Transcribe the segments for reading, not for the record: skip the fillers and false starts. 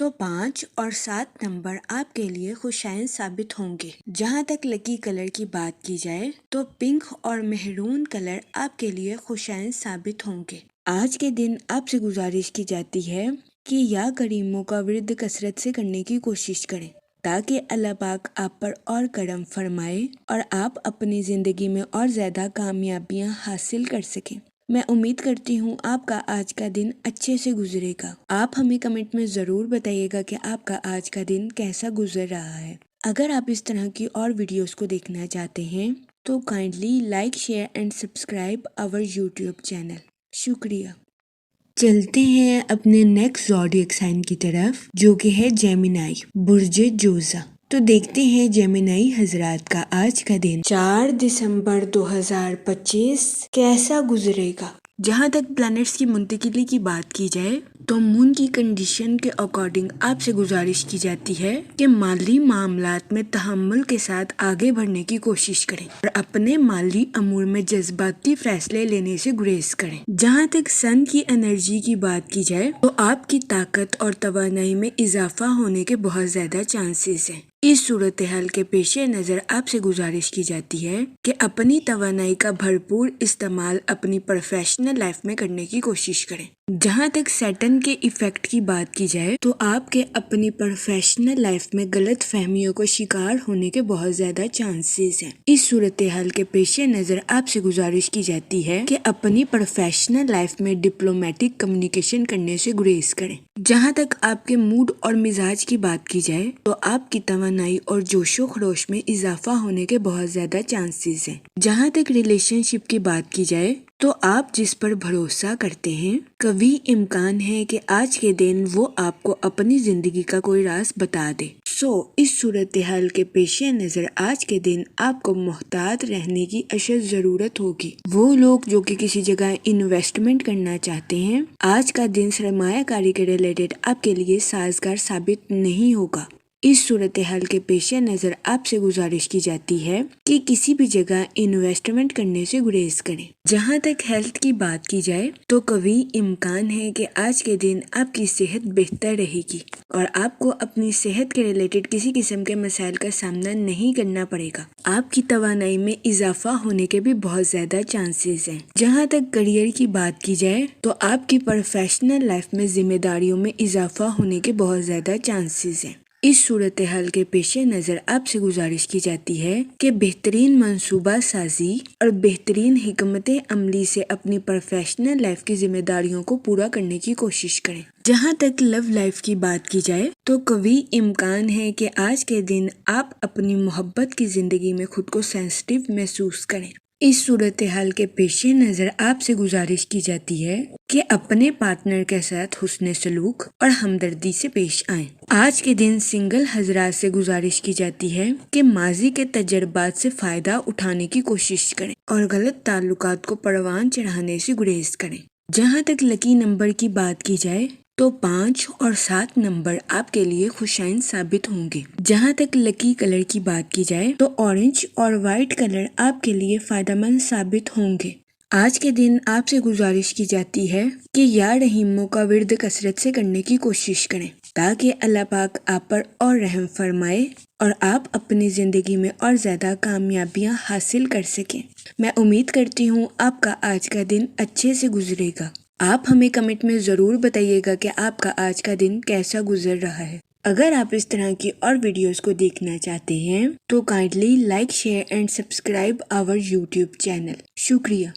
تو 5 اور 7 نمبر آپ کے لیے خوشائن ثابت ہوں گے۔ جہاں تک لکی کلر کی بات کی جائے تو پنک اور مہرون کلر آپ کے لیے خوشائن ثابت ہوں گے۔ آج کے دن آپ سے گزارش کی جاتی ہے کہ یا کریموں کا ورد کثرت سے کرنے کی کوشش کریں تاکہ اللہ پاک آپ پر اور کرم فرمائے اور آپ اپنی زندگی میں اور زیادہ کامیابیاں حاصل کر سکیں۔ میں امید کرتی ہوں آپ کا آج کا دن اچھے سے گزرے گا۔ آپ ہمیں کمنٹ میں ضرور بتائیے گا کہ آپ کا آج کا دن کیسا گزر رہا ہے۔ اگر آپ اس طرح کی اور ویڈیوز کو دیکھنا چاہتے ہیں تو kindly like share and subscribe our YouTube channel. شکریہ۔ چلتے ہیں اپنے نیکسٹ زوڈیک سائن کی طرف جو کہ ہے جیمینائی، برج جوزہ۔ تو دیکھتے ہیں جیمینائی حضرات کا آج کا دن 4 دسمبر 2025 کیسا گزرے گا۔ جہاں تک پلانٹس کی منتقلی کی بات کی جائے تو مون کی کنڈیشن کے اکارڈنگ آپ سے گزارش کی جاتی ہے کہ مالی معاملات میں تحمل کے ساتھ آگے بڑھنے کی کوشش کریں اور اپنے مالی امور میں جذباتی فیصلے لینے سے گریز کریں۔ جہاں تک سن کی انرجی کی بات کی جائے تو آپ کی طاقت اور توانائی میں اضافہ ہونے کے بہت زیادہ چانسز ہیں۔ اس صورتحال کے پیش نظر آپ سے گزارش کی جاتی ہے کہ اپنی توانائی کا بھرپور استعمال اپنی پروفیشنل لائف میں کرنے کی کوشش کریں۔ جہاں تک سیٹن کے ایفیکٹ کی بات کی جائے تو آپ کے اپنی پروفیشنل لائف میں غلط فہمیوں کو شکار ہونے کے بہت زیادہ چانسز ہیں۔ اس صورتحال کے پیش نظر آپ سے گزارش کی جاتی ہے کہ اپنی پروفیشنل لائف میں ڈپلومیٹک کمیونیکیشن کرنے سے گریز کریں۔ جہاں تک آپ کے موڈ اور مزاج کی بات کی جائے تو آپ کی توانائی اور جوش و خروش میں اضافہ ہونے کے بہت زیادہ چانسز ہیں۔ جہاں تک ریلیشن شپ کی بات کی جائے تو آپ جس پر بھروسہ کرتے ہیں کبھی امکان ہے کہ آج کے دن وہ آپ کو اپنی زندگی کا کوئی راز بتا دے۔ اس صورتحال کے پیش نظر آج کے دن آپ کو محتاط رہنے کی اشد ضرورت ہوگی۔ وہ لوگ جو کہ کسی جگہ انویسٹمنٹ کرنا چاہتے ہیں آج کا دن سرمایہ کاری کے ریلیٹڈ آپ کے لیے سازگار ثابت نہیں ہوگا۔ اس صورتحال کے پیش نظر آپ سے گزارش کی جاتی ہے کہ کسی بھی جگہ انویسٹمنٹ کرنے سے گریز کریں۔ جہاں تک ہیلتھ کی بات کی جائے تو کبھی امکان ہے کہ آج کے دن آپ کی صحت بہتر رہے گی اور آپ کو اپنی صحت کے ریلیٹڈ کسی قسم کے مسائل کا سامنا نہیں کرنا پڑے گا۔ آپ کی توانائی میں اضافہ ہونے کے بھی بہت زیادہ چانسز ہیں۔ جہاں تک کریئر کی بات کی جائے تو آپ کی پروفیشنل لائف میں ذمہ داریوں میں اضافہ ہونے کے بہت زیادہ چانسز ہیں۔ اس صورتحال کے پیش نظر آپ سے گزارش کی جاتی ہے کہ بہترین منصوبہ سازی اور بہترین حکمت عملی سے اپنی پروفیشنل لائف کی ذمہ داریوں کو پورا کرنے کی کوشش کریں۔ جہاں تک لو لائف کی بات کی جائے تو کبھی امکان ہے کہ آج کے دن آپ اپنی محبت کی زندگی میں خود کو سینسٹیو محسوس کریں۔ اس صورتحال کے پیش نظر آپ سے گزارش کی جاتی ہے کہ اپنے پارٹنر کے ساتھ حسن سلوک اور ہمدردی سے پیش آئیں۔ آج کے دن سنگل حضرات سے گزارش کی جاتی ہے کہ ماضی کے تجربات سے فائدہ اٹھانے کی کوشش کریں اور غلط تعلقات کو پروان چڑھانے سے گریز کریں۔ جہاں تک لکی نمبر کی بات کی جائے تو 5 اور 7 نمبر آپ کے لیے خوشائن ثابت ہوں گے۔ جہاں تک لکی کلر کی بات کی جائے تو اورنج اور وائٹ کلر آپ کے لیے فائدہ مند ثابت ہوں گے۔ آج کے دن آپ سے گزارش کی جاتی ہے کہ یا رحیموں کا ورد کثرت سے کرنے کی کوشش کریں تاکہ اللہ پاک آپ پر اور رحم فرمائے اور آپ اپنی زندگی میں اور زیادہ کامیابیاں حاصل کر سکیں۔ میں امید کرتی ہوں آپ کا آج کا دن اچھے سے گزرے گا۔ آپ ہمیں کمنٹ میں ضرور بتائیے گا کہ آپ کا آج کا دن کیسا گزر رہا ہے۔ اگر آپ اس طرح کی اور ویڈیوز کو دیکھنا چاہتے ہیں تو kindly like share and subscribe our YouTube channel. شکریہ۔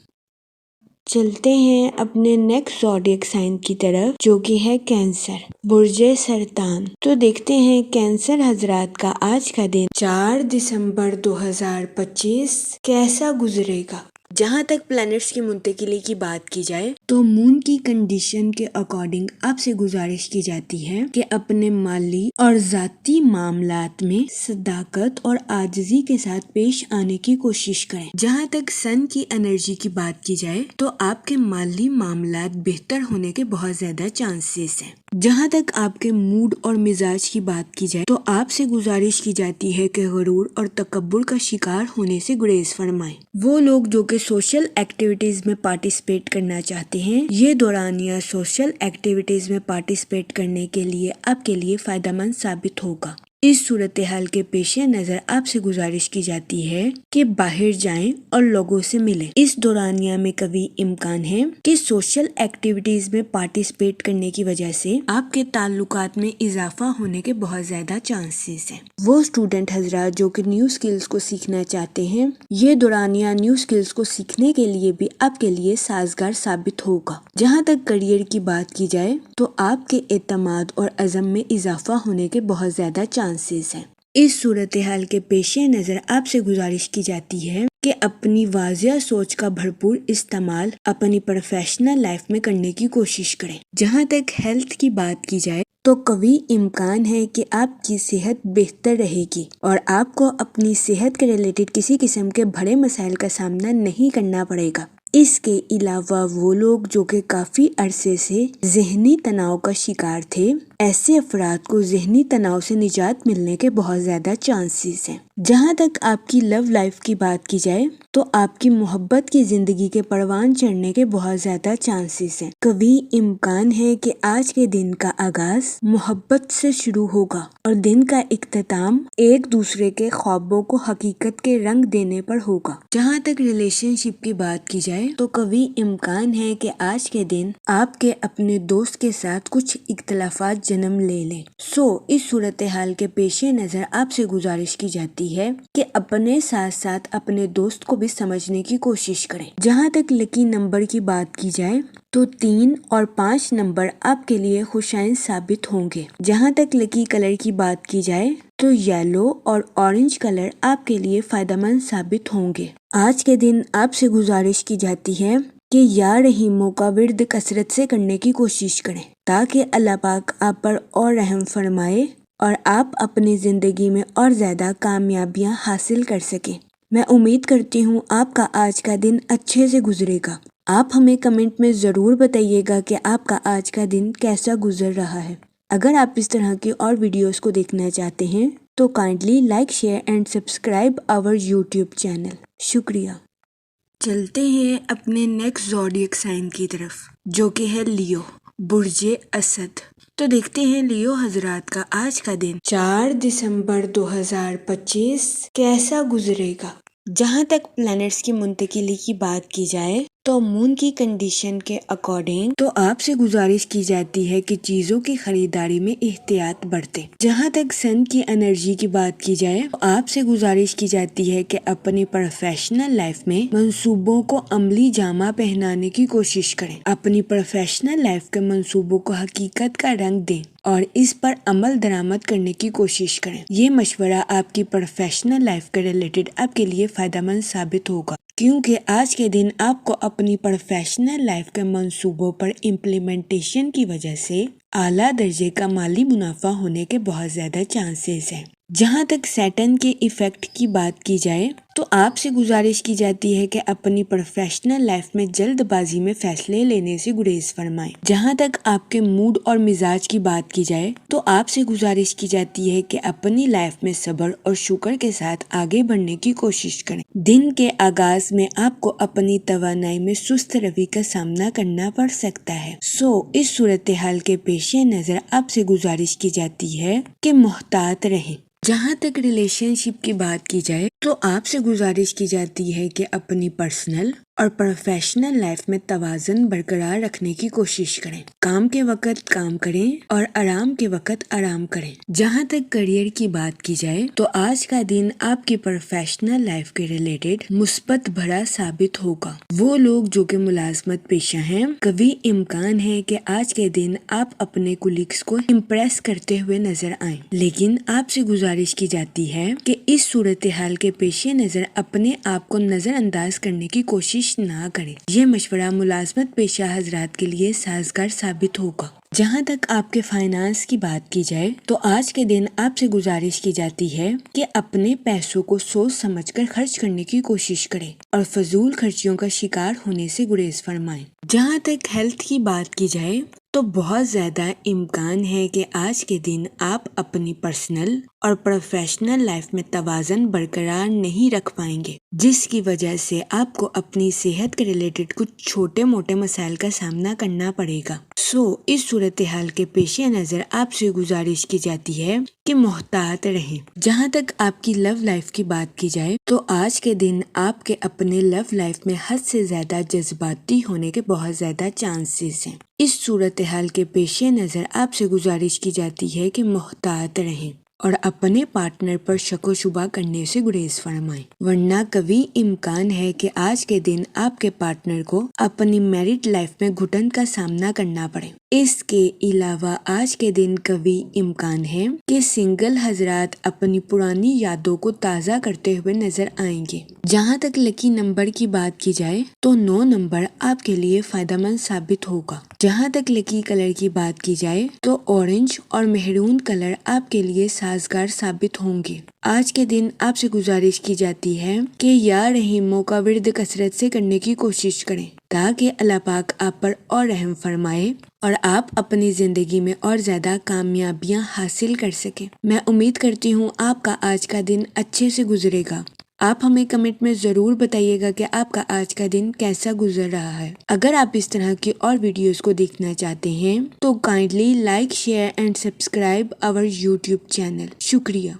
چلتے ہیں اپنے نیکسٹ زوڈیک سائن کی طرف جو کہ ہے کینسر، برج سرطان۔ تو دیکھتے ہیں کینسر حضرات کا آج کا دن 4 دسمبر 2025 کیسا گزرے گا۔ جہاں تک پلانٹس کی منتقلی کی بات کی جائے تو مون کی کنڈیشن کے اکارڈنگ آپ سے گزارش کی جاتی ہے کہ اپنے مالی اور ذاتی معاملات میں صداقت اور عاجزی کے ساتھ پیش آنے کی کوشش کریں۔ جہاں تک سن کی انرجی کی بات کی جائے تو آپ کے مالی معاملات بہتر ہونے کے بہت زیادہ چانسز ہیں۔ جہاں تک آپ کے موڈ اور مزاج کی بات کی جائے تو آپ سے گزارش کی جاتی ہے کہ غرور اور تکبر کا شکار ہونے سے گریز فرمائیں۔ وہ لوگ جو کہ سوشل ایکٹیویٹیز میں پارٹیسپیٹ کرنا چاہتے ہیں، یہ دورانیہ سوشل ایکٹیویٹیز میں پارٹیسپیٹ کرنے کے لیے آپ کے لیے فائدہ مند ثابت ہوگا۔ اس صورتحال کے پیش نظر آپ سے گزارش کی جاتی ہے کہ باہر جائیں اور لوگوں سے ملیں۔ اس دورانیہ میں قوی امکان ہے کہ سوشل ایکٹیویٹیز میں پارٹیسپیٹ کرنے کی وجہ سے آپ کے تعلقات میں اضافہ ہونے کے بہت زیادہ چانسز ہیں۔ وہ اسٹوڈنٹ حضرات جو کہ نیو اسکلز کو سیکھنا چاہتے ہیں، یہ دورانیہ نیو اسکلز کو سیکھنے کے لیے بھی آپ کے لیے سازگار ثابت ہوگا۔ جہاں تک کیریئر کی بات کی جائے تو آپ کے اعتماد اور عزم میں اضافہ ہونے کے بہت زیادہ چانسز ہیں۔ اس صورتحال کے پیش نظر آپ سے گزارش کی جاتی ہے کہ اپنی واضح سوچ کا بھرپور استعمال اپنی پروفیشنل لائف میں کرنے کی کوشش کریں۔ جہاں تک ہیلتھ کی بات کی جائے تو قوی امکان ہے کہ آپ کی صحت بہتر رہے گی اور آپ کو اپنی صحت کے ریلیٹڈ کسی قسم کے بڑے مسائل کا سامنا نہیں کرنا پڑے گا۔ اس کے علاوہ وہ لوگ جو کہ کافی عرصے سے ذہنی تناؤ کا شکار تھے، ایسے افراد کو ذہنی تناؤ سے نجات ملنے کے بہت زیادہ چانسز ہیں۔ جہاں تک آپ کی لو لائف کی بات کی جائے تو آپ کی محبت کی زندگی کے پروان چڑھنے کے بہت زیادہ چانسز ہیں۔ قوی امکان ہے کہ آج کے دن کا آغاز محبت سے شروع ہوگا اور دن کا اختتام ایک دوسرے کے خوابوں کو حقیقت کے رنگ دینے پر ہوگا۔ جہاں تک ریلیشن شپ کی بات کی جائے تو قوی امکان ہے کہ آج کے دن آپ کے اپنے دوست کے ساتھ کچھ اختلافات جنم لے لیں۔ اس صورتحال کے پیش نظر آپ سے گزارش کی جاتی ہے کہ اپنے ساتھ ساتھ اپنے دوست کو بھی سمجھنے کی کوشش کریں۔ جہاں تک لکی نمبر کی بات کی جائے تو 3 اور 5 نمبر آپ کے لیے خوشائن ثابت ہوں گے۔ جہاں تک لکی کلر کی بات کی جائے تو یلو اور اورنج کلر آپ کے لیے فائدہ مند ثابت ہوں گے۔ آج کے دن آپ سے گزارش کی جاتی ہے کہ یا رحیموں کا ورد کثرت سے کرنے کی کوشش کریں تاکہ اللہ پاک آپ پر اور رحم فرمائے اور آپ اپنی زندگی میں اور زیادہ کامیابیاں حاصل کر سکیں۔ میں امید کرتی ہوں آپ کا آج کا دن اچھے سے گزرے گا۔ آپ ہمیں کمنٹ میں ضرور بتائیے گا کہ آپ کا آج کا دن کیسا گزر رہا ہے۔ اگر آپ اس طرح کی اور ویڈیوز کو دیکھنا چاہتے ہیں تو kindly like, share and subscribe our YouTube channel. شکریہ۔ چلتے ہیں اپنے نیکسٹ زوڈیک سائن کی طرف جو کہ ہے لیو، برج اسد۔ تو دیکھتے ہیں لیو حضرات کا آج کا دن 4 دسمبر 2025 کیسا گزرے گا۔ جہاں تک پلانٹس کی منتقلی کی بات کی جائے تو مون کی کنڈیشن کے اکارڈنگ تو آپ سے گزارش کی جاتی ہے کہ چیزوں کی خریداری میں احتیاط برتیں۔ جہاں تک سن کی انرجی کی بات کی جائے تو آپ سے گزارش کی جاتی ہے کہ اپنی پروفیشنل لائف میں منصوبوں کو عملی جامہ پہنانے کی کوشش کریں۔ اپنی پروفیشنل لائف کے منصوبوں کو حقیقت کا رنگ دیں اور اس پر عمل درآمد کرنے کی کوشش کریں۔ یہ مشورہ آپ کی پروفیشنل لائف کے ریلیٹڈ آپ کے لیے فائدہ مند ثابت ہوگا کیونکہ آج کے دن آپ کو اپنی پروفیشنل لائف کے منصوبوں پر امپلیمنٹیشن کی وجہ سے اعلیٰ درجے کا مالی منافع ہونے کے بہت زیادہ چانسز ہیں۔ جہاں تک سیٹن کے ایفیکٹ کی بات کی جائے تو آپ سے گزارش کی جاتی ہے کہ اپنی پروفیشنل لائف میں جلد بازی میں فیصلے لینے سے گریز فرمائیں۔ جہاں تک آپ کے موڈ اور مزاج کی بات کی جائے تو آپ سے گزارش کی جاتی ہے کہ اپنی لائف میں صبر اور شکر کے ساتھ آگے بڑھنے کی کوشش کریں۔ دن کے آغاز میں آپ کو اپنی توانائی میں سست روی کا سامنا کرنا پڑ سکتا ہے۔ اس صورتحال کے پیش نظر آپ سے گزارش کی جاتی ہے کہ محتاط رہیں۔ جہاں تک ریلیشن شپ کی بات کی جائے تو آپ سے گزارش کی جاتی ہے کہ اپنی پرسنل اور پروفیشنل لائف میں توازن برقرار رکھنے کی کوشش کریں۔ کام کے وقت کام کریں اور آرام کے وقت آرام کریں۔ جہاں تک کیریئر کی بات کی جائے تو آج کا دن آپ کی پروفیشنل لائف کے ریلیٹڈ مثبت بھرا ثابت ہوگا۔ وہ لوگ جو کہ ملازمت پیشہ ہیں، قوی امکان ہے کہ آج کے دن آپ اپنے کولیگز کو امپریس کرتے ہوئے نظر آئیں، لیکن آپ سے گزارش کی جاتی ہے کہ اس صورتحال کے پیش نظر اپنے آپ کو نظر انداز کرنے کی کوشش نہ کریں۔ یہ مشورہ ملازمت پیشہ حضرات کے لیے سازگار ثابت ہوگا۔ جہاں تک آپ کے فائنانس کی بات کی جائے تو آج کے دن آپ سے گزارش کی جاتی ہے کہ اپنے پیسوں کو سوچ سمجھ کر خرچ کرنے کی کوشش کریں اور فضول خرچیوں کا شکار ہونے سے گریز فرمائیں۔ جہاں تک ہیلتھ کی بات کی جائے تو بہت زیادہ امکان ہے کہ آج کے دن آپ اپنی پرسنل اور پروفیشنل لائف میں توازن برقرار نہیں رکھ پائیں گے، جس کی وجہ سے آپ کو اپنی صحت کے ریلیٹڈ کچھ چھوٹے موٹے مسائل کا سامنا کرنا پڑے گا۔ اس صورتحال کے پیش نظر آپ سے گزارش کی جاتی ہے کہ محتاط رہیں۔ جہاں تک آپ کی لو لائف کی بات کی جائے تو آج کے دن آپ کے اپنے لو لائف میں حد سے زیادہ جذباتی ہونے کے بہت زیادہ چانسز ہیں۔ اس صورتحال کے پیش نظر آپ سے گزارش کی جاتی ہے کہ محتاط رہیں اور اپنے پارٹنر پر شک و شبہ کرنے سے گریز فرمائیں، ورنہ کبھی امکان ہے کہ آج کے دن آپ کے پارٹنر کو اپنی میرڈ لائف میں گھٹن کا سامنا کرنا پڑے۔ اس کے علاوہ آج کے دن کبھی امکان ہے کہ سنگل حضرات اپنی پرانی یادوں کو تازہ کرتے ہوئے نظر آئیں گے۔ جہاں تک لکی نمبر کی بات کی جائے تو 9 نمبر آپ کے لیے فائدہ مند ثابت ہوگا۔ جہاں تک لکی کلر کی بات کی جائے تو اورنج اور مہرون کلر آپ کے لیے سازگار ثابت ہوں گے۔ آج کے دن آپ سے گزارش کی جاتی ہے کہ یا رحیموں کا ورد کثرت سے کرنے کی کوشش کریں تاکہ اللہ پاک آپ پر اور رحم فرمائے اور آپ اپنی زندگی میں اور زیادہ کامیابیاں حاصل کر سکیں۔ میں امید کرتی ہوں آپ کا آج کا دن اچھے سے گزرے گا۔ آپ ہمیں کمنٹ میں ضرور بتائیے گا کہ آپ کا آج کا دن کیسا گزر رہا ہے۔ اگر آپ اس طرح کی اور ویڈیوز کو دیکھنا چاہتے ہیں تو kindly like, share and subscribe our YouTube channel. شکریہ۔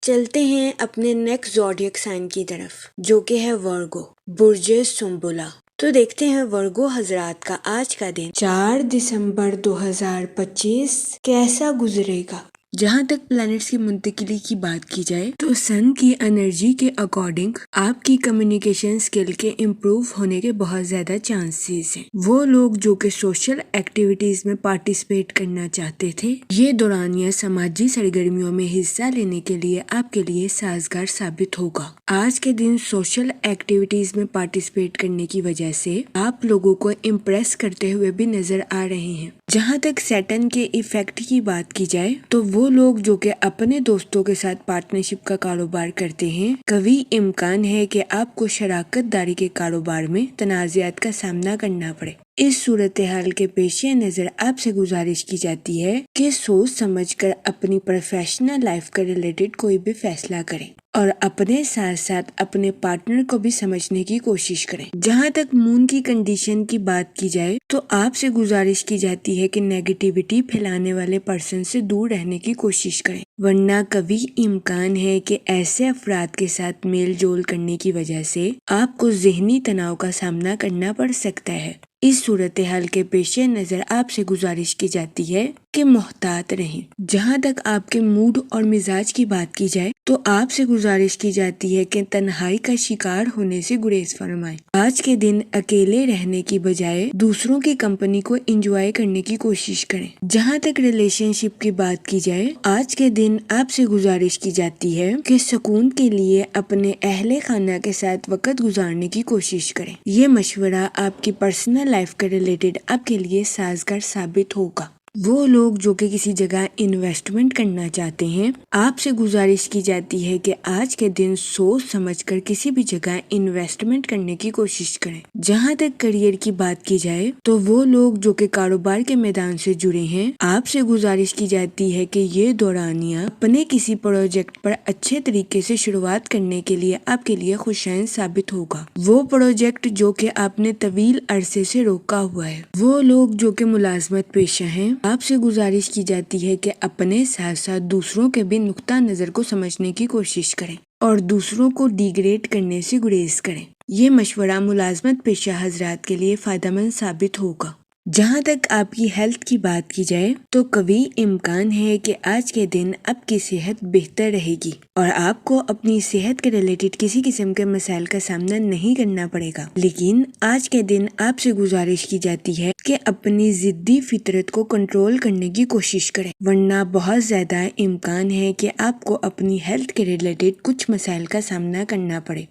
چلتے ہیں اپنے نیکسٹ زوڈیک سائن کی طرف، جو کہ ہے ورگو، برج سنبلہ۔ تو دیکھتے ہیں ورگو حضرات کا آج کا دن 4 دسمبر 2025 کیسا گزرے گا۔ جہاں تک پلانٹس کی منتقلی کی بات کی جائے تو سن کی انرجی کے اکارڈنگ آپ کی کمیونیکیشن سکل کے امپروو ہونے کے بہت زیادہ چانسز ہیں۔ وہ لوگ جو کہ سوشل ایکٹیویٹیز میں پارٹیسپیٹ کرنا چاہتے تھے، یہ دورانیہ سماجی سرگرمیوں میں حصہ لینے کے لیے آپ کے لیے سازگار ثابت ہوگا۔ آج کے دن سوشل ایکٹیویٹیز میں پارٹیسپیٹ کرنے کی وجہ سے آپ لوگوں کو امپریس کرتے ہوئے بھی نظر آ رہے ہیں۔ جہاں تک سیٹن کے ایفیکٹ کی بات کی جائے تو وہ لوگ جو کہ اپنے دوستوں کے ساتھ پارٹنرشپ کا کاروبار کرتے ہیں، کبھی امکان ہے کہ آپ کو شراکت داری کے کاروبار میں تنازعات کا سامنا کرنا پڑے۔ اس صورتحال کے پیش نظر آپ سے گزارش کی جاتی ہے کہ سوچ سمجھ کر اپنی پروفیشنل لائف کا ریلیٹڈ کوئی بھی فیصلہ کریں اور اپنے ساتھ ساتھ اپنے پارٹنر کو بھی سمجھنے کی کوشش کریں۔ جہاں تک مون کی کنڈیشن کی بات کی جائے تو آپ سے گزارش کی جاتی ہے کہ نیگیٹیوٹی پھیلانے والے پرسن سے دور رہنے کی کوشش کریں، ورنہ کبھی امکان ہے کہ ایسے افراد کے ساتھ میل جول کرنے کی وجہ سے آپ کو ذہنی تناؤ کا سامنا کرنا پڑ سکتا ہے۔ اس صورتحال کے پیش نظر آپ سے گزارش کی جاتی ہے کہ محتاط رہیں۔ جہاں تک آپ کے موڈ اور مزاج کی بات کی جائے تو آپ سے گزارش کی جاتی ہے کہ تنہائی کا شکار ہونے سے گریز فرمائیں۔ آج کے دن اکیلے رہنے کی بجائے دوسروں کی کمپنی کو انجوائے کرنے کی کوشش کریں۔ جہاں تک ریلیشن شپ کی بات کی جائے، آج کے دن آپ سے گزارش کی جاتی ہے کہ سکون کے لیے اپنے اہل خانہ کے ساتھ وقت گزارنے کی کوشش کریں۔ یہ مشورہ آپ کی پرسنل لائف کے ریلیٹڈ آپ کے لیے سازگار ثابت ہوگا۔ وہ لوگ جو کہ کسی جگہ انویسٹمنٹ کرنا چاہتے ہیں، آپ سے گزارش کی جاتی ہے کہ آج کے دن سوچ سمجھ کر کسی بھی جگہ انویسٹمنٹ کرنے کی کوشش کریں۔ جہاں تک کریئر کی بات کی جائے تو وہ لوگ جو کہ کاروبار کے میدان سے جڑے ہیں، آپ سے گزارش کی جاتی ہے کہ یہ دورانیہ اپنے کسی پروجیکٹ پر اچھے طریقے سے شروعات کرنے کے لیے آپ کے لیے خوشائن ثابت ہوگا۔ وہ پروجیکٹ جو کہ آپ نے طویل عرصے سے روکا ہوا ہے، وہ لوگ جو کہ ملازمت پیشہ ہیں، آپ سے گزارش کی جاتی ہے کہ اپنے ساتھ ساتھ دوسروں کے بھی نقطہ نظر کو سمجھنے کی کوشش کریں اور دوسروں کو ڈیگریڈ کرنے سے گریز کریں۔ یہ مشورہ ملازمت پیشہ حضرات کے لیے فائدہ مند ثابت ہوگا۔ جہاں تک آپ کی ہیلتھ کی بات کی جائے تو کبھی امکان ہے کہ آج کے دن آپ کی صحت بہتر رہے گی اور آپ کو اپنی صحت کے ریلیٹڈ کسی قسم کے مسائل کا سامنا نہیں کرنا پڑے گا، لیکن آج کے دن آپ سے گزارش کی جاتی ہے کہ اپنی ضدی فطرت کو کنٹرول کرنے کی کوشش کریں، ورنہ بہت زیادہ امکان ہے کہ آپ کو اپنی ہیلتھ کے ریلیٹڈ کچھ مسائل کا سامنا کرنا پڑے۔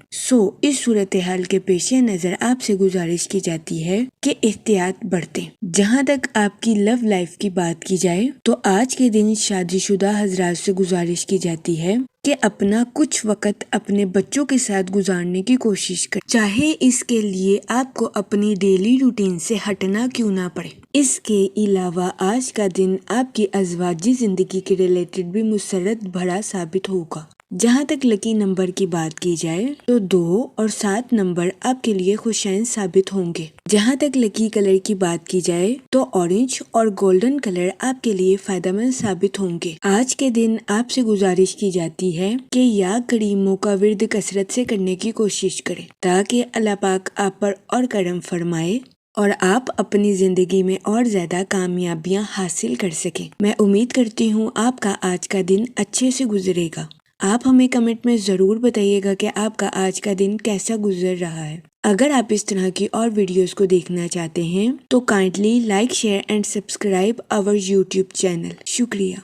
اس صورتحال کے پیش نظر آپ سے گزارش کی جاتی ہے کہ احتیاط برتیں۔ جہاں تک آپ کی لو لائف کی بات کی جائے تو آج کے دن شادی شدہ حضرات سے گزارش کی جاتی ہے کہ اپنا کچھ وقت اپنے بچوں کے ساتھ گزارنے کی کوشش کریں، چاہے اس کے لیے آپ کو اپنی ڈیلی روٹین سے ہٹنا کیوں نہ پڑے۔ اس کے علاوہ آج کا دن آپ کی ازواجی زندگی کے ریلیٹڈ بھی مسرت بھرا ثابت ہوگا۔ جہاں تک لکی نمبر کی بات کی جائے تو 2 اور 7 نمبر آپ کے لیے خوشائن ثابت ہوں گے۔ جہاں تک لکی کلر کی بات کی جائے تو اورنج اور گولڈن کلر آپ کے لیے فائدہ مند ثابت ہوں گے۔ آج کے دن آپ سے گزارش کی جاتی ہے کہ یا کریموں کا ورد کثرت سے کرنے کی کوشش کریں تاکہ اللہ پاک آپ پر اور کرم فرمائے اور آپ اپنی زندگی میں اور زیادہ کامیابیاں حاصل کر سکیں۔ میں امید کرتی ہوں آپ کا آج کا دن اچھے سے گزرے گا۔ آپ ہمیں کمنٹ میں ضرور بتائیے گا کہ آپ کا آج کا دن کیسا گزر رہا ہے۔ اگر آپ اس طرح کی اور ویڈیوز کو دیکھنا چاہتے ہیں تو kindly like share and subscribe our YouTube channel. شکریہ۔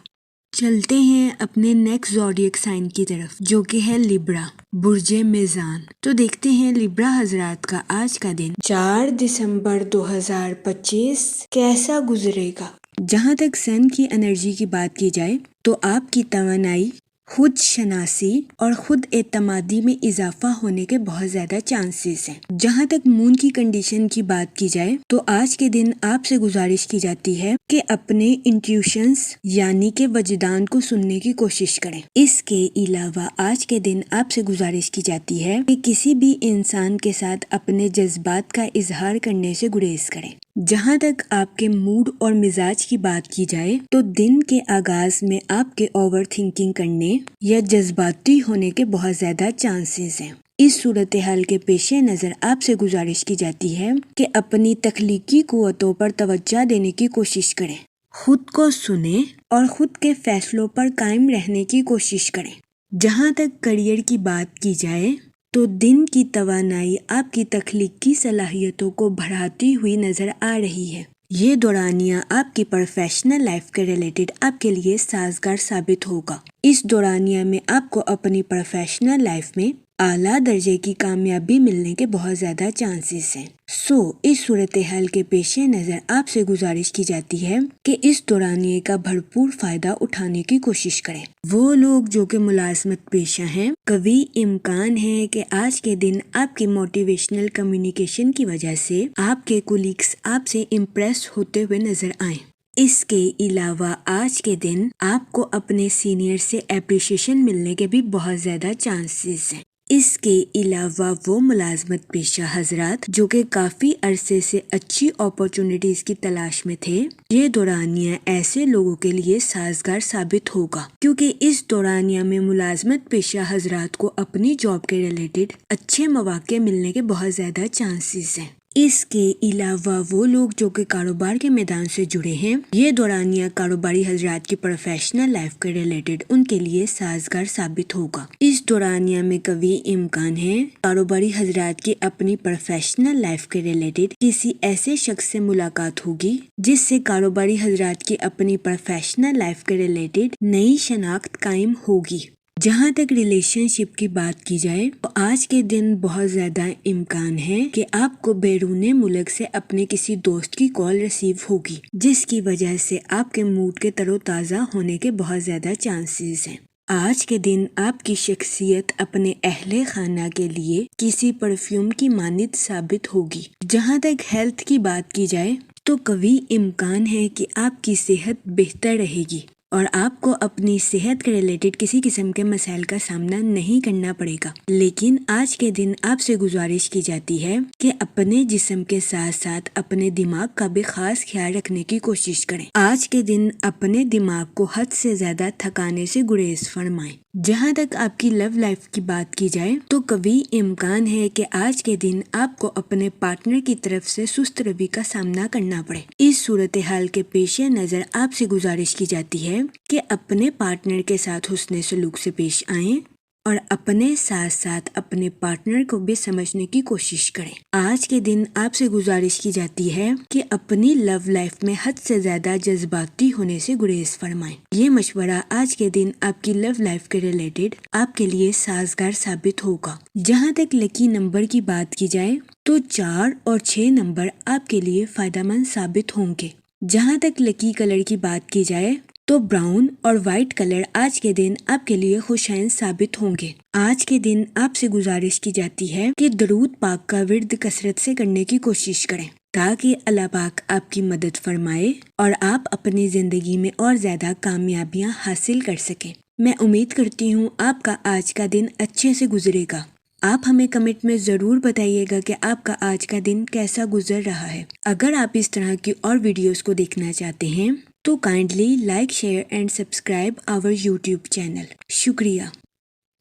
چلتے ہیں اپنے نیکسٹ زوڈیک سائن کی طرف جو کہ ہے لیبرا، برج میزان۔ تو دیکھتے ہیں لیبرا حضرات کا آج کا دن 4 دسمبر 2025 کیسا گزرے گا۔ جہاں تک سن کی انرجی کی بات کی جائے تو آپ کی توانائی، خود شناسی اور خود اعتمادی میں اضافہ ہونے کے بہت زیادہ چانسز ہیں۔ جہاں تک مون کی کنڈیشن کی بات کی جائے تو آج کے دن آپ سے گزارش کی جاتی ہے کہ اپنے انٹیوشنز یعنی کہ وجدان کو سننے کی کوشش کریں۔ اس کے علاوہ آج کے دن آپ سے گزارش کی جاتی ہے کہ کسی بھی انسان کے ساتھ اپنے جذبات کا اظہار کرنے سے گریز کریں۔ جہاں تک آپ کے موڈ اور مزاج کی بات کی جائے تو دن کے آغاز میں آپ کے اوور تھنکنگ کرنے یا جذباتی ہونے کے بہت زیادہ چانسز ہیں۔ اس صورتحال کے پیش نظر آپ سے گزارش کی جاتی ہے کہ اپنی تخلیقی قوتوں پر توجہ دینے کی کوشش کریں، خود کو سنیں اور خود کے فیصلوں پر قائم رہنے کی کوشش کریں۔ جہاں تک کریئر کی بات کی جائے تو دن کی توانائی آپ کی تخلیقی صلاحیتوں کو بڑھاتی ہوئی نظر آ رہی ہے۔ یہ دورانیہ آپ کی پروفیشنل لائف کے ریلیٹڈ آپ کے لیے سازگار ثابت ہوگا۔ اس دورانیہ میں آپ کو اپنی پروفیشنل لائف میں اعلیٰ درجے کی کامیابی ملنے کے بہت زیادہ چانسز ہیں۔ اس صورتحال کے پیش نظر آپ سے گزارش کی جاتی ہے کہ اس دورانیے کا بھرپور فائدہ اٹھانے کی کوشش کریں۔ وہ لوگ جو کہ ملازمت پیشہ ہیں، قوی امکان ہے کہ آج کے دن آپ کی موٹیویشنل کمیونیکیشن کی وجہ سے آپ کے کولیگز آپ سے امپریس ہوتے ہوئے نظر آئیں۔ اس کے علاوہ آج کے دن آپ کو اپنے سینئر سے اپریشیشن ملنے کے بھی بہت زیادہ چانسز ہیں۔ اس کے علاوہ وہ ملازمت پیشہ حضرات جو کہ کافی عرصے سے اچھی اپارچونٹیز کی تلاش میں تھے، یہ دورانیہ ایسے لوگوں کے لیے سازگار ثابت ہوگا کیونکہ اس دورانیہ میں ملازمت پیشہ حضرات کو اپنی جاب کے ریلیٹڈ اچھے مواقع ملنے کے بہت زیادہ چانسز ہیں۔ اس کے علاوہ وہ لوگ جو کہ کاروبار کے میدان سے جڑے ہیں، یہ دورانیہ کاروباری حضرات کی پروفیشنل لائف کے ریلیٹڈ ان کے لیے سازگار ثابت ہوگا۔ اس دورانیہ میں قوی امکان ہے کاروباری حضرات کی اپنی پروفیشنل لائف کے ریلیٹڈ کسی ایسے شخص سے ملاقات ہوگی جس سے کاروباری حضرات کی اپنی پروفیشنل لائف کے ریلیٹڈ نئی شناخت قائم ہوگی۔ جہاں تک ریلیشن شپ کی بات کی جائے تو آج کے دن بہت زیادہ امکان ہے کہ آپ کو بیرون ملک سے اپنے کسی دوست کی کال ریسیو ہوگی جس کی وجہ سے آپ کے موڈ کے تر و تازہ ہونے کے بہت زیادہ چانسز ہیں۔ آج کے دن آپ کی شخصیت اپنے اہل خانہ کے لیے کسی پرفیوم کی مانند ثابت ہوگی۔ جہاں تک ہیلتھ کی بات کی جائے تو قوی امکان ہے کہ آپ کی صحت بہتر رہے گی اور آپ کو اپنی صحت کے ریلیٹڈ کسی قسم کے مسائل کا سامنا نہیں کرنا پڑے گا۔ لیکن آج کے دن آپ سے گزارش کی جاتی ہے کہ اپنے جسم کے ساتھ ساتھ اپنے دماغ کا بھی خاص خیال رکھنے کی کوشش کریں۔ آج کے دن اپنے دماغ کو حد سے زیادہ تھکانے سے گریز فرمائیں۔ جہاں تک آپ کی لو لائف کی بات کی جائے تو قوی امکان ہے کہ آج کے دن آپ کو اپنے پارٹنر کی طرف سے سست روی کا سامنا کرنا پڑے۔ اس صورتحال کے پیش نظر آپ سے گزارش کی جاتی ہے کہ اپنے پارٹنر کے ساتھ حسن سلوک سے پیش آئیں اور اپنے ساتھ ساتھ اپنے پارٹنر کو بھی سمجھنے کی کوشش کریں۔ آج کے دن آپ سے گزارش کی جاتی ہے کہ اپنی لو لائف میں حد سے زیادہ جذباتی ہونے سے گریز فرمائیں۔ یہ مشورہ آج کے دن آپ کی لو لائف کے ریلیٹڈ آپ کے لیے سازگار ثابت ہوگا۔ جہاں تک لکی نمبر کی بات کی جائے تو 4 اور 6 نمبر آپ کے لیے فائدہ مند ثابت ہوں گے۔ جہاں تک لکی کلر کی بات کی جائے تو براؤن اور وائٹ کلر آج کے دن آپ کے لیے خوشائن ثابت ہوں گے۔ آج کے دن آپ سے گزارش کی جاتی ہے کہ درود پاک کا ورد کثرت سے کرنے کی کوشش کریں۔ تاکہ اللہ پاک آپ کی مدد فرمائے اور آپ اپنی زندگی میں اور زیادہ کامیابیاں حاصل کر سکیں۔ میں امید کرتی ہوں آپ کا آج کا دن اچھے سے گزرے گا۔ آپ ہمیں کمنٹ میں ضرور بتائیے گا کہ آپ کا آج کا دن کیسا گزر رہا ہے۔ اگر آپ اس طرح کی اور ویڈیوز کو دیکھنا چاہتے ہیں تو kindly like, share and subscribe our YouTube channel. شکریہ۔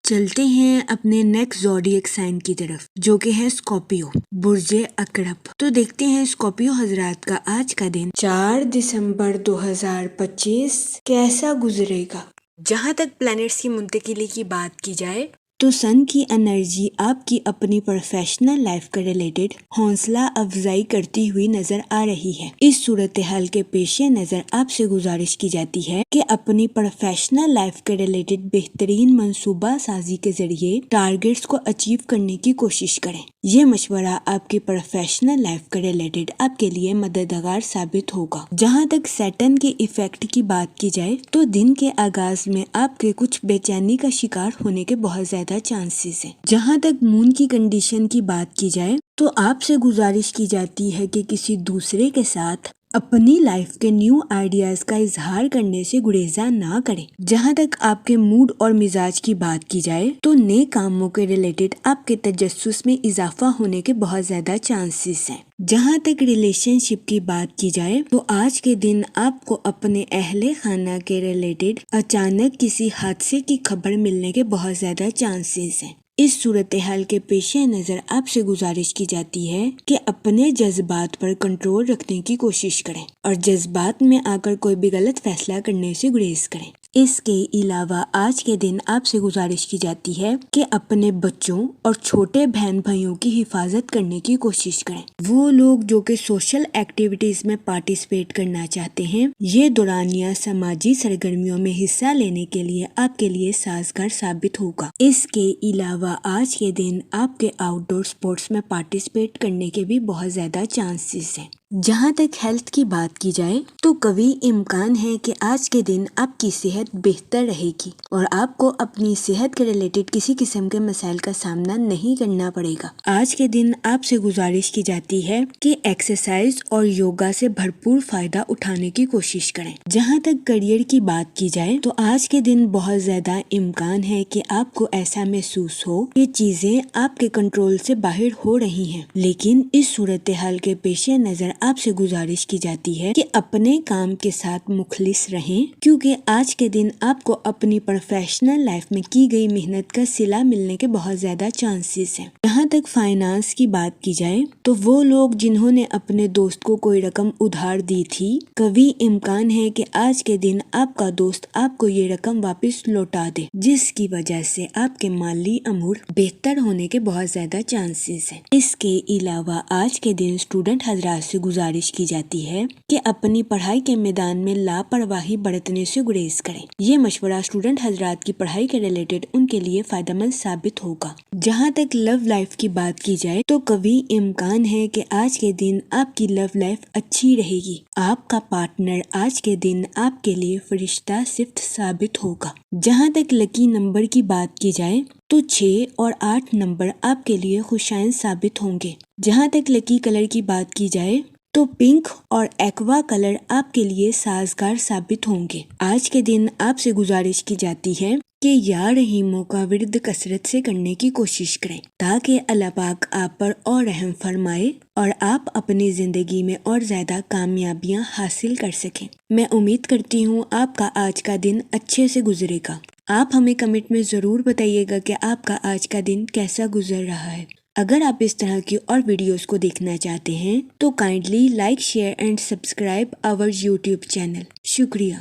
چلتے ہیں اپنے نیکسٹ زوڈیک سائن کی طرف، جو کہ ہے اسکارپیو، برج عقرب۔ تو دیکھتے ہیں اسکارپیو حضرات کا آج کا دن 4 دسمبر 2025 کیسا گزرے گا۔ جہاں تک پلانٹس کی منتقلی کی بات کی جائے تو سن کی انرجی آپ کی اپنی پروفیشنل لائف کے ریلیٹڈ حوصلہ افزائی کرتی ہوئی نظر آ رہی ہے۔ اس صورتحال کے پیش نظر آپ سے گزارش کی جاتی ہے کہ اپنی پروفیشنل لائف کے ریلیٹڈ بہترین منصوبہ سازی کے ذریعے ٹارگیٹس کو اچیو کرنے کی کوشش کریں۔ یہ مشورہ آپ کی پروفیشنل لائف کے ریلیٹڈ آپ کے لیے مددگار ثابت ہوگا۔ جہاں تک سیٹن کے ایفیکٹ کی بات کی جائے تو دن کے آغاز میں آپ کے کچھ بے چینی کا شکار ہونے کے بہت زیادہ چانسز ہیں۔ جہاں تک مون کی کنڈیشن کی بات کی جائے تو آپ سے گزارش کی جاتی ہے کہ کسی دوسرے کے ساتھ اپنی لائف کے نیو آئیڈیاز کا اظہار کرنے سے گریزاں نہ کریں۔ جہاں تک آپ کے موڈ اور مزاج کی بات کی جائے تو نئے کاموں کے ریلیٹڈ آپ کے تجسس میں اضافہ ہونے کے بہت زیادہ چانسز ہیں۔ جہاں تک ریلیشن شپ کی بات کی جائے تو آج کے دن آپ کو اپنے اہل خانہ کے ریلیٹڈ اچانک کسی حادثے کی خبر ملنے کے بہت زیادہ چانسز ہیں۔ اس صورتحال کے پیش نظر آپ سے گزارش کی جاتی ہے کہ اپنے جذبات پر کنٹرول رکھنے کی کوشش کریں اور جذبات میں آ کر کوئی بھی غلط فیصلہ کرنے سے گریز کریں۔ اس کے علاوہ آج کے دن آپ سے گزارش کی جاتی ہے کہ اپنے بچوں اور چھوٹے بہن بھائیوں کی حفاظت کرنے کی کوشش کریں۔ وہ لوگ جو کہ سوشل ایکٹیویٹیز میں پارٹیسپیٹ کرنا چاہتے ہیں، یہ دورانیہ سماجی سرگرمیوں میں حصہ لینے کے لیے آپ کے لیے سازگار ثابت ہوگا۔ اس کے علاوہ آج کے دن آپ کے آؤٹ ڈور سپورٹس میں پارٹیسپیٹ کرنے کے بھی بہت زیادہ چانسز ہیں۔ جہاں تک ہیلتھ کی بات کی جائے تو قوی امکان ہے کہ آج کے دن آپ کی صحت بہتر رہے گی اور آپ کو اپنی صحت کے ریلیٹڈ کسی قسم کے مسائل کا سامنا نہیں کرنا پڑے گا۔ آج کے دن آپ سے گزارش کی جاتی ہے کہ ایکسرسائز اور یوگا سے بھرپور فائدہ اٹھانے کی کوشش کریں۔ جہاں تک کریئر کی بات کی جائے تو آج کے دن بہت زیادہ امکان ہے کہ آپ کو ایسا محسوس ہو کہ چیزیں آپ کے کنٹرول سے باہر ہو رہی ہیں، لیکن اس صورتحال کے پیش نظر آپ سے گزارش کی جاتی ہے کہ اپنے کام کے ساتھ مخلص رہیں، کیونکہ آج کے دن آپ کو اپنی پروفیشنل لائف میں کی گئی محنت کا صلہ ملنے کے بہت زیادہ چانسز ہیں۔ جہاں تک فائنانس کی بات کی جائے تو وہ لوگ جنہوں نے اپنے دوست کو کوئی رقم ادھار دی تھی، قوی امکان ہے کہ آج کے دن آپ کا دوست آپ کو یہ رقم واپس لوٹا دے، جس کی وجہ سے آپ کے مالی امور بہتر ہونے کے بہت زیادہ چانسز ہیں۔ اس کے علاوہ آج کے دن اسٹوڈنٹ حضرات سے گزارش کی جاتی ہے کہ اپنی پڑھائی کے میدان میں لاپرواہی برتنے سے گریز کریں۔ یہ مشورہ اسٹوڈنٹ حضرات کی پڑھائی کے ریلیٹڈ ان کے لیے فائدہ مند ثابت ہوگا۔ جہاں تک لو لائف کی بات کی جائے تو قوی امکان ہے کہ آج کے دن آپ کی لو لائف اچھی رہے گی۔ آپ کا پارٹنر آج کے دن آپ کے لیے فرشتہ صفت ثابت ہوگا۔ جہاں تک لکی نمبر کی بات کی جائے تو 6 اور 8 نمبر آپ کے لیے خوشائن ثابت ہوں گے۔ جہاں تک لکی کلر کی بات کی جائے تو پنک اور ایکوا کلر آپ کے لیے سازگار ثابت ہوں گے۔ آج کے دن آپ سے گزارش کی جاتی ہے کہ یا رحیموں کا ورد کثرت سے کرنے کی کوشش کریں تاکہ اللہ پاک آپ پر اور رحم فرمائے اور آپ اپنی زندگی میں اور زیادہ کامیابیاں حاصل کر سکیں۔ میں امید کرتی ہوں آپ کا آج کا دن اچھے سے گزرے گا۔ آپ ہمیں کمنٹ میں ضرور بتائیے گا کہ آپ کا آج کا دن کیسا گزر رہا ہے۔ اگر آپ اس طرح کی اور ویڈیوز کو دیکھنا چاہتے ہیں تو kindly like, share and subscribe our YouTube channel. شکریہ۔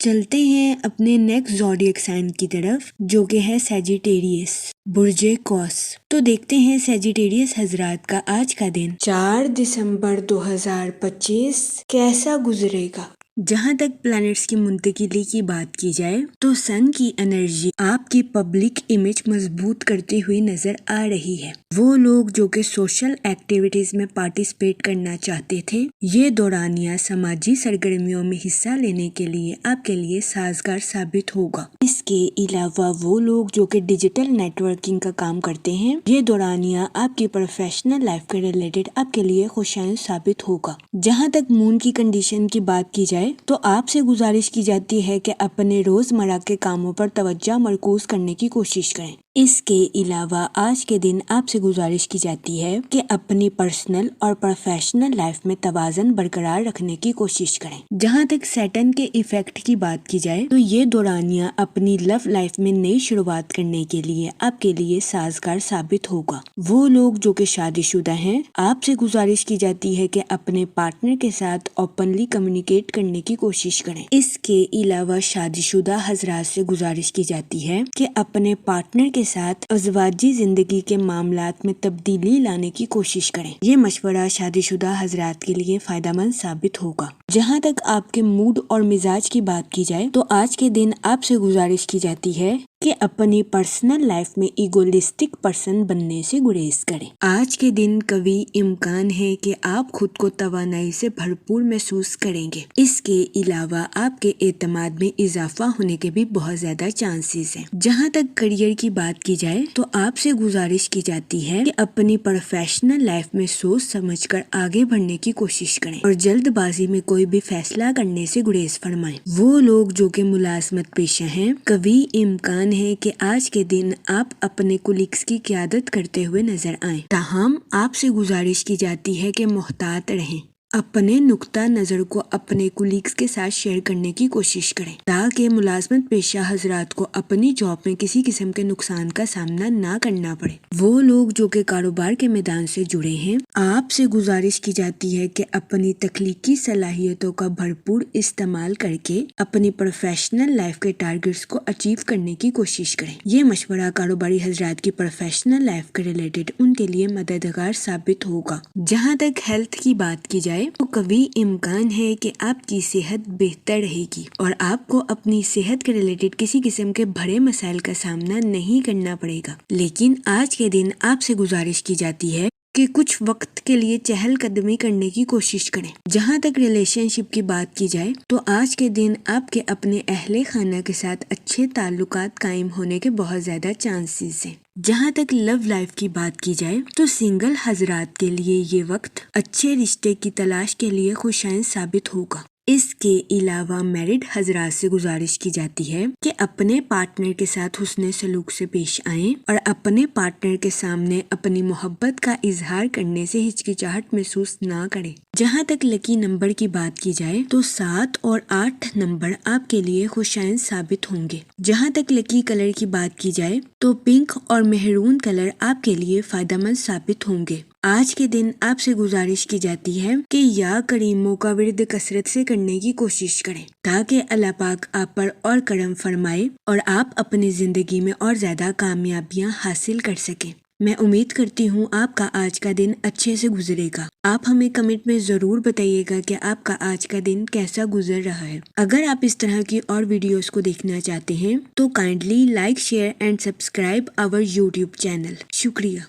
چلتے ہیں اپنے نیکسٹ زوڈیک سائن کی طرف، جو کہ ہے سیجیٹیریس، برج قوس۔ تو دیکھتے ہیں سیجیٹیریس حضرات کا آج کا دن 4 دسمبر 2025 کیسا گزرے گا۔ جہاں تک پلانٹس کی منتقلی کی بات کی جائے تو سن کی انرجی آپ کی پبلک امیج مضبوط کرتی ہوئی نظر آ رہی ہے۔ وہ لوگ جو کہ سوشل ایکٹیویٹیز میں پارٹیسپیٹ کرنا چاہتے تھے، یہ دورانیہ سماجی سرگرمیوں میں حصہ لینے کے لیے آپ کے لیے سازگار ثابت ہوگا۔ اس کے علاوہ وہ لوگ جو کہ ڈیجیٹل نیٹ ورکنگ کا کام کرتے ہیں، یہ دورانیہ آپ کی پروفیشنل لائف کے ریلیٹڈ آپ کے لیے خوشائن ثابت ہوگا۔ جہاں تک مون کی کنڈیشن کی بات کی جائے تو آپ سے گزارش کی جاتی ہے کہ اپنے روزمرہ کے کاموں پر توجہ مرکوز کرنے کی کوشش کریں۔ اس کے علاوہ آج کے دن آپ سے گزارش کی جاتی ہے کہ اپنی پرسنل اور پروفیشنل لائف میں توازن برقرار رکھنے کی کوشش کریں۔ جہاں تک سیٹرن کے ایفیکٹ کی بات کی جائے تو یہ دورانیہ اپنی لو لائف میں نئی شروعات کرنے کے لیے آپ کے لیے سازگار ثابت ہوگا۔ وہ لوگ جو کہ شادی شدہ ہیں، آپ سے گزارش کی جاتی ہے کہ اپنے پارٹنر کے ساتھ اوپنلی کمیونیکیٹ کرنے کی کوشش کریں۔ اس کے علاوہ شادی شدہ حضرات سے گزارش کی جاتی ہے کہ اپنے پارٹنر کے ساتھ ازواجی زندگی کے معاملات میں تبدیلی لانے کی کوشش کریں۔ یہ مشورہ شادی شدہ حضرات کے لیے فائدہ مند ثابت ہوگا۔ جہاں تک آپ کے موڈ اور مزاج کی بات کی جائے تو آج کے دن آپ سے گزارش کی جاتی ہے کہ اپنی پرسنل لائف میں ایگوئسٹک پرسن بننے سے گریز کریں۔ آج کے دن قوی امکان ہے کہ آپ خود کو توانائی سے بھرپور محسوس کریں گے۔ اس کے علاوہ آپ کے اعتماد میں اضافہ ہونے کے بھی بہت زیادہ چانسز ہیں۔ جہاں تک کریئر کی بات کی جائے تو آپ سے گزارش کی جاتی ہے کہ اپنی پروفیشنل لائف میں سوچ سمجھ کر آگے بڑھنے کی کوشش کریں اور جلد بازی میں کوئی بھی فیصلہ کرنے سے گریز فرمائیں۔ وہ لوگ جو کہ ملازمت پیشہ ہیں، قوی امکان ہے کہ آج کے دن آپ اپنے کولیگز کی قیادت کرتے ہوئے نظر آئیں۔ تاہم آپ سے گزارش کی جاتی ہے کہ محتاط رہیں۔ اپنے نقطہ نظر کو اپنے کولیگز کے ساتھ شیئر کرنے کی کوشش کریں تاکہ ملازمت پیشہ حضرات کو اپنی جاب میں کسی قسم کے نقصان کا سامنا نہ کرنا پڑے۔ وہ لوگ جو کہ کاروبار کے میدان سے جڑے ہیں، آپ سے گزارش کی جاتی ہے کہ اپنی تخلیقی صلاحیتوں کا بھرپور استعمال کر کے اپنی پروفیشنل لائف کے ٹارگٹس کو اچیو کرنے کی کوشش کریں۔ یہ مشورہ کاروباری حضرات کی پروفیشنل لائف کے ریلیٹڈ ان کے لیے مددگار ثابت ہوگا۔ جہاں تک ہیلتھ کی بات کی جائے تو قوی امکان ہے کہ آپ کی صحت بہتر رہے گی اور آپ کو اپنی صحت کے ریلیٹڈ کسی قسم کے بڑے مسائل کا سامنا نہیں کرنا پڑے گا۔ لیکن آج کے دن آپ سے گزارش کی جاتی ہے کہ کچھ وقت کے لیے چہل قدمی کرنے کی کوشش کریں۔ جہاں تک ریلیشن شپ کی بات کی جائے تو آج کے دن آپ کے اپنے اہل خانہ کے ساتھ اچھے تعلقات قائم ہونے کے بہت زیادہ چانسز ہیں۔ جہاں تک لو لائف کی بات کی جائے تو سنگل حضرات کے لیے یہ وقت اچھے رشتے کی تلاش کے لیے خوشائن ثابت ہوگا۔ اس کے علاوہ میرڈ حضرات سے گزارش کی جاتی ہے کہ اپنے پارٹنر کے ساتھ حسن سلوک سے پیش آئیں اور اپنے پارٹنر کے سامنے اپنی محبت کا اظہار کرنے سے ہچکچاہٹ محسوس نہ کریں۔ جہاں تک لکی نمبر کی بات کی جائے تو 7 اور 8 نمبر آپ کے لیے خوشائن ثابت ہوں گے۔ جہاں تک لکی کلر کی بات کی جائے تو پنک اور مہرون کلر آپ کے لیے فائدہ مند ثابت ہوں گے۔ آج کے دن آپ سے گزارش کی جاتی ہے کہ یا کریموں کا ورد کثرت سے کرنے کی کوشش کریں تاکہ اللہ پاک آپ پر اور کرم فرمائے اور آپ اپنی زندگی میں اور زیادہ کامیابیاں حاصل کر سکیں۔ میں امید کرتی ہوں آپ کا آج کا دن اچھے سے گزرے گا۔ آپ ہمیں کمنٹ میں ضرور بتائیے گا کہ آپ کا آج کا دن کیسا گزر رہا ہے۔ اگر آپ اس طرح کی اور ویڈیوز کو دیکھنا چاہتے ہیں تو kindly like, share and subscribe our YouTube channel. شکریہ۔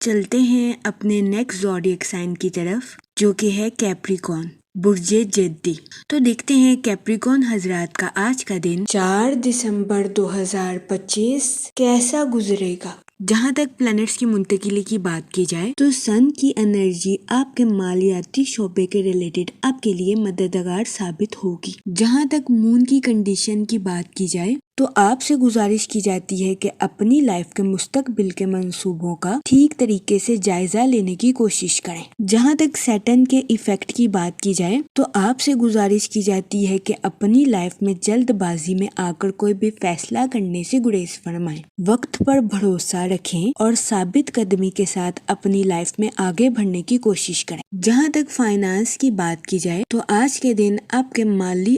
چلتے ہیں اپنے نیکسٹ زوڈیک سائن کی طرف جو کہ ہے کیپریکون، برج جدی۔ تو دیکھتے ہیں کیپریکون حضرات کا آج کا دن 4 دسمبر 2025 کیسا گزرے گا۔ جہاں تک پلانٹس کی منتقلی کی بات کی جائے تو سن کی انرجی آپ کے مالیاتی شعبے کے ریلیٹڈ آپ کے لیے مددگار ثابت ہوگی۔ جہاں تک مون کی کنڈیشن کی بات کی جائے تو آپ سے گزارش کی جاتی ہے کہ اپنی لائف کے مستقبل کے منصوبوں کا ٹھیک طریقے سے جائزہ لینے کی کوشش کریں۔ جہاں تک سیٹرن کے ایفیکٹ کی بات کی جائے تو آپ سے گزارش کی جاتی ہے کہ اپنی لائف میں جلد بازی میں آ کر کوئی بھی فیصلہ کرنے سے گریز فرمائیں، وقت پر بھروسہ رکھیں اور ثابت قدمی کے ساتھ اپنی لائف میں آگے بڑھنے کی کوشش کریں۔ جہاں تک فائنانس کی بات کی جائے تو آج کے دن آپ کے مالی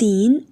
3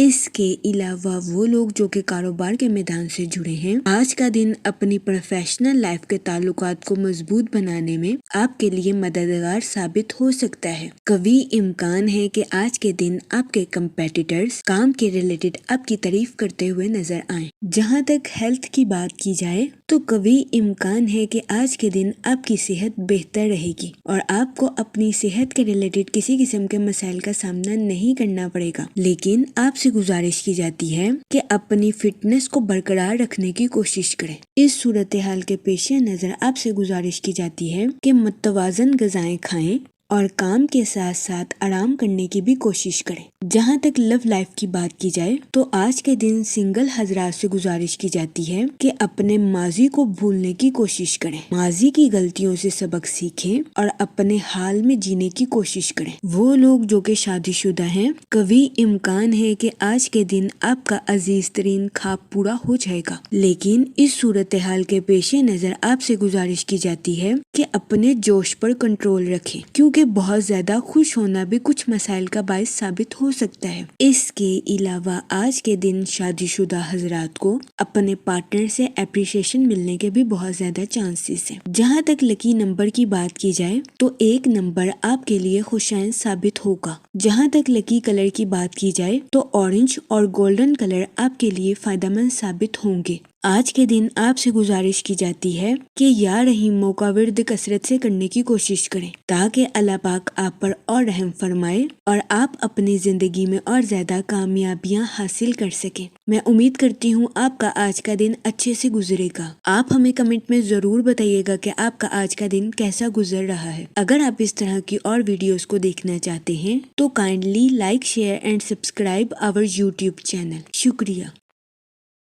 اس کے علاوہ وہ لوگ جو کہ کاروبار کے میدان سے جڑے ہیں، آج کا دن اپنی پروفیشنل لائف کے تعلقات کو مضبوط بنانے میں آپ کے لیے مددگار ثابت ہو سکتا ہے۔ قوی امکان ہے کہ آج کے دن آپ کے کمپیٹیٹرز کام کے ریلیٹڈ آپ کی تعریف کرتے ہوئے نظر آئیں۔ جہاں تک ہیلتھ کی بات کی جائے تو قوی امکان ہے کہ آج کے دن آپ کی صحت بہتر رہے گی اور آپ کو اپنی صحت کے ریلیٹڈ کسی قسم کے مسائل کا سامنا نہیں کرنا پڑے گا، لیکن آپ سے گزارش کی جاتی ہے کہ اپنی فٹنس کو برقرار رکھنے کی کوشش کریں۔ اس صورتحال کے پیش نظر آپ سے گزارش کی جاتی ہے کہ متوازن غذائیں کھائیں اور کام کے ساتھ ساتھ آرام کرنے کی بھی کوشش کریں۔ جہاں تک لو لائف کی بات کی جائے تو آج کے دن سنگل حضرات سے گزارش کی جاتی ہے کہ اپنے ماضی کو بھولنے کی کوشش کریں، ماضی کی غلطیوں سے سبق سیکھیں اور اپنے حال میں جینے کی کوشش کریں۔ وہ لوگ جو کہ شادی شدہ ہیں، قوی امکان ہے کہ آج کے دن آپ کا عزیز ترین خواب پورا ہو جائے گا، لیکن اس صورتحال کے پیش نظر آپ سے گزارش کی جاتی ہے کہ اپنے جوش پر کنٹرول رکھیں، کیونکہ بہت زیادہ خوش ہونا بھی کچھ مسائل کا باعث ثابت ہو سکتا ہے۔ اس کے علاوہ آج کے دن شادی شدہ حضرات کو اپنے پارٹنر سے اپریشیشن ملنے کے بھی بہت زیادہ چانسز ہیں۔ جہاں تک لکی نمبر کی بات کی جائے تو 1 نمبر آپ کے لیے خوشائن ثابت ہوگا۔ جہاں تک لکی کلر کی بات کی جائے تو اورنج اور گولڈن کلر آپ کے لیے فائدہ مند ثابت ہوں گے۔ آج کے دن آپ سے گزارش کی جاتی ہے کہ یا رحیم موقع ورد کثرت سے کرنے کی کوشش کریں تاکہ اللہ پاک آپ پر اور رحم فرمائے اور آپ اپنی زندگی میں اور زیادہ کامیابیاں حاصل کر سکیں۔ میں امید کرتی ہوں آپ کا آج کا دن اچھے سے گزرے گا۔ آپ ہمیں کمنٹ میں ضرور بتائیے گا کہ آپ کا آج کا دن کیسا گزر رہا ہے۔ اگر آپ اس طرح کی اور ویڈیوز کو دیکھنا چاہتے ہیں تو kindly like, share and subscribe our YouTube channel. شکریہ۔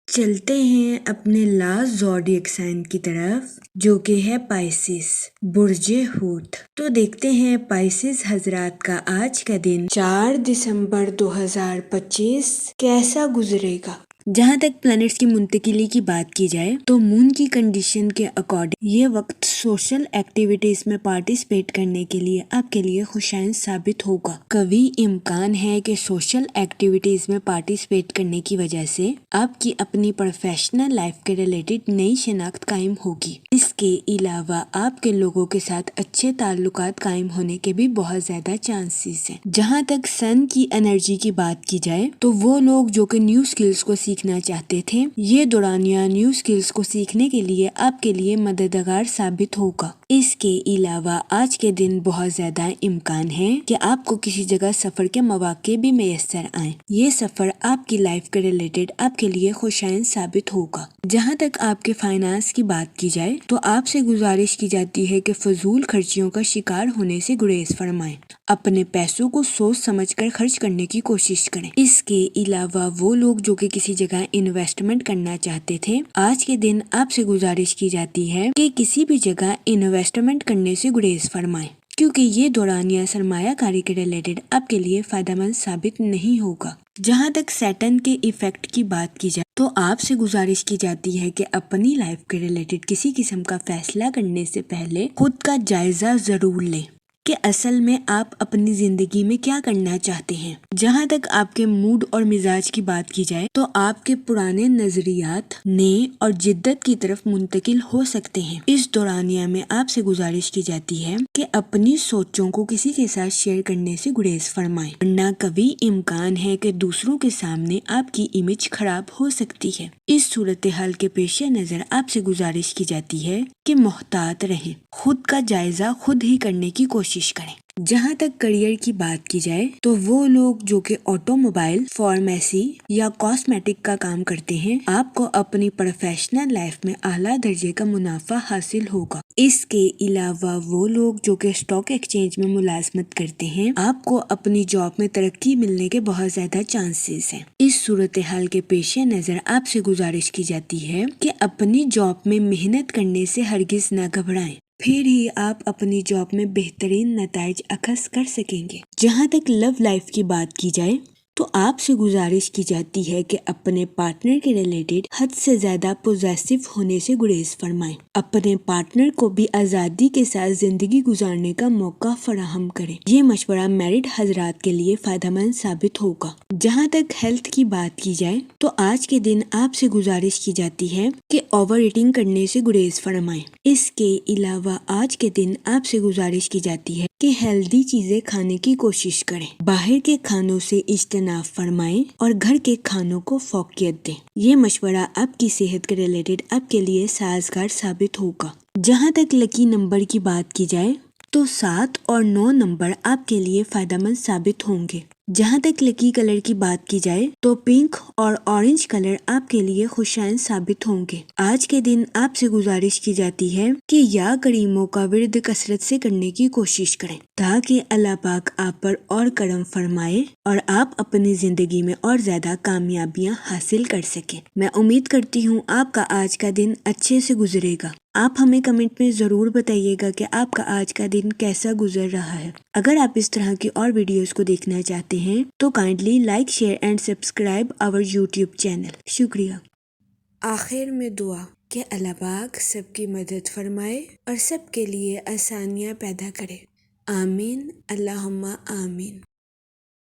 چلتے ہیں اپنے لاسٹ زوڈیک سائن کی طرف جو کہ ہے پائسس، برج حوت۔ تو دیکھتے ہیں پائسس حضرات کا آج کا دن 4 دسمبر 2025 کیسا گزرے گا۔ جہاں تک پلانٹس کی منتقلی کی بات کی جائے تو مون کی کنڈیشن کے اکارڈنگ یہ وقت سوشل ایکٹیویٹیز میں پارٹیسپیٹ کرنے کے لیے آپ کے لیے خوشائن ثابت ہوگا۔ قوی امکان ہے کہ سوشل ایکٹیویٹیز میں پارٹیسپیٹ کرنے کی وجہ سے آپ کی اپنی پروفیشنل لائف کے ریلیٹڈ نئی شناخت قائم ہوگی۔ اس کے علاوہ آپ کے لوگوں کے ساتھ اچھے تعلقات قائم ہونے کے بھی بہت زیادہ چانسز ہیں۔ جہاں تک سن کی انرجی کی بات کی جائے تو وہ لوگ جو کہ نیو سکلز کو سیکھنا چاہتے تھے، یہ دورانیہ نیو سکلز کو سیکھنے کے لیے آپ کے لیے مددگار ثابت ہوگا۔ اس کے علاوہ آج کے دن بہت زیادہ امکان ہے کہ آپ کو کسی جگہ سفر کے مواقع بھی میسر آئیں۔ یہ سفر آپ کی لائف کے ریلیٹڈ آپ کے لیے خوشائن ثابت ہوگا۔ جہاں تک آپ کے فائنانس کی بات کی جائے تو آپ سے گزارش کی جاتی ہے کہ فضول خرچیوں کا شکار ہونے سے گریز فرمائیں، اپنے پیسوں کو سوچ سمجھ کر خرچ کرنے کی کوشش کریں۔ اس کے علاوہ وہ لوگ جو کہ کسی جگہ انویسٹمنٹ کرنا چاہتے تھے، آج کے دن آپ سے گزارش کی جاتی ہے کہ کسی بھی جگہ انویسٹمنٹ کرنے سے گریز فرمائیں، کیونکہ یہ دورانیہ سرمایہ کاری کے ریلیٹڈ آپ کے لیے فائدہ مند ثابت نہیں ہوگا۔ جہاں تک سیٹن کے ایفیکٹ کی بات کی جائے تو آپ سے گزارش کی جاتی ہے کہ اپنی لائف کے ریلیٹڈ کسی قسم کا فیصلہ کرنے سے پہلے خود کا جائزہ ضرور لیں کہ اصل میں آپ اپنی زندگی میں کیا کرنا چاہتے ہیں۔ جہاں تک آپ کے موڈ اور مزاج کی بات کی جائے تو آپ کے پرانے نظریات نئے اور جدت کی طرف منتقل ہو سکتے ہیں۔ اس دورانیہ میں آپ سے گزارش کی جاتی ہے کہ اپنی سوچوں کو کسی کے ساتھ شیئر کرنے سے گریز فرمائیں، ورنہ کبھی امکان ہے کہ دوسروں کے سامنے آپ کی امیج خراب ہو سکتی ہے۔ اس صورتحال کے پیش نظر آپ سے گزارش کی جاتی ہے کہ محتاط رہیں، خود کا جائزہ خود ہی کرنے کی کوشش کریں۔ جہاں تک کریئر کی بات کی جائے تو وہ لوگ جو کہ آٹو موبائل، فارمیسی یا کاسمیٹک کا کام کرتے ہیں، آپ کو اپنی پروفیشنل لائف میں اعلیٰ درجے کا منافع حاصل ہوگا۔ اس کے علاوہ وہ لوگ جو کہ اسٹاک ایکسچینج میں ملازمت کرتے ہیں، آپ کو اپنی جاب میں ترقی ملنے کے بہت زیادہ چانسز ہیں۔ اس صورتحال کے پیش نظر آپ سے گزارش کی جاتی ہے کہ اپنی جاب میں محنت کرنے سے ہرگز نہ گھبرائیں، پھر ہی آپ اپنی جاب میں بہترین نتائج اخذ کر سکیں گے۔ جہاں تک لو لائف کی بات کی جائے تو آپ سے گزارش کی جاتی ہے کہ اپنے پارٹنر کے ریلیٹڈ حد سے زیادہ پوزیسو ہونے سے گریز فرمائیں۔ اپنے پارٹنر کو بھی آزادی کے ساتھ زندگی گزارنے کا موقع فراہم کریں۔ یہ مشورہ میرڈ حضرات کے لیے فائدہ مند ثابت ہوگا۔ جہاں تک ہیلتھ کی بات کی جائے تو آج کے دن آپ سے گزارش کی جاتی ہے کہ اوور ایٹنگ کرنے سے گریز فرمائیں۔ اس کے علاوہ آج کے دن آپ سے گزارش کی جاتی ہے کہ ہیلدی چیزیں کھانے کی کوشش کریں، باہر کے کھانوں سے اجتناب فرمائیں اور گھر کے کھانوں کو فوقیت دیں۔ یہ مشورہ آپ کی صحت کے ریلیٹڈ آپ کے لیے سازگار ثابت ہوگا۔ جہاں تک لکی نمبر کی بات کی جائے تو 7 اور 9 نمبر آپ کے لیے فائدہ مند ثابت ہوں گے۔ جہاں تک لکی کلر کی بات کی جائے تو پنک اور اورنج کلر آپ کے لیے خوشائن ثابت ہوں گے۔ آج کے دن آپ سے گزارش کی جاتی ہے کہ یا کریموں کا ورد کثرت سے کرنے کی کوشش کریں تاکہ اللہ پاک آپ پر اور کرم فرمائے اور آپ اپنی زندگی میں اور زیادہ کامیابیاں حاصل کر سکیں۔ میں امید کرتی ہوں آپ کا آج کا دن اچھے سے گزرے گا۔ آپ ہمیں کمنٹ میں ضرور بتائیے گا کہ آپ کا آج کا دن کیسا گزر رہا ہے۔ اگر آپ اس طرح کی اور ویڈیوز کو دیکھنا چاہتے ہیں تو kindly like, share and subscribe our YouTube channel. شکریہ۔ آخر میں دعا کہ اللہ پاک سب کی مدد فرمائے اور سب کے لیے آسانیاں پیدا کرے۔ آمین، اللہم آمین۔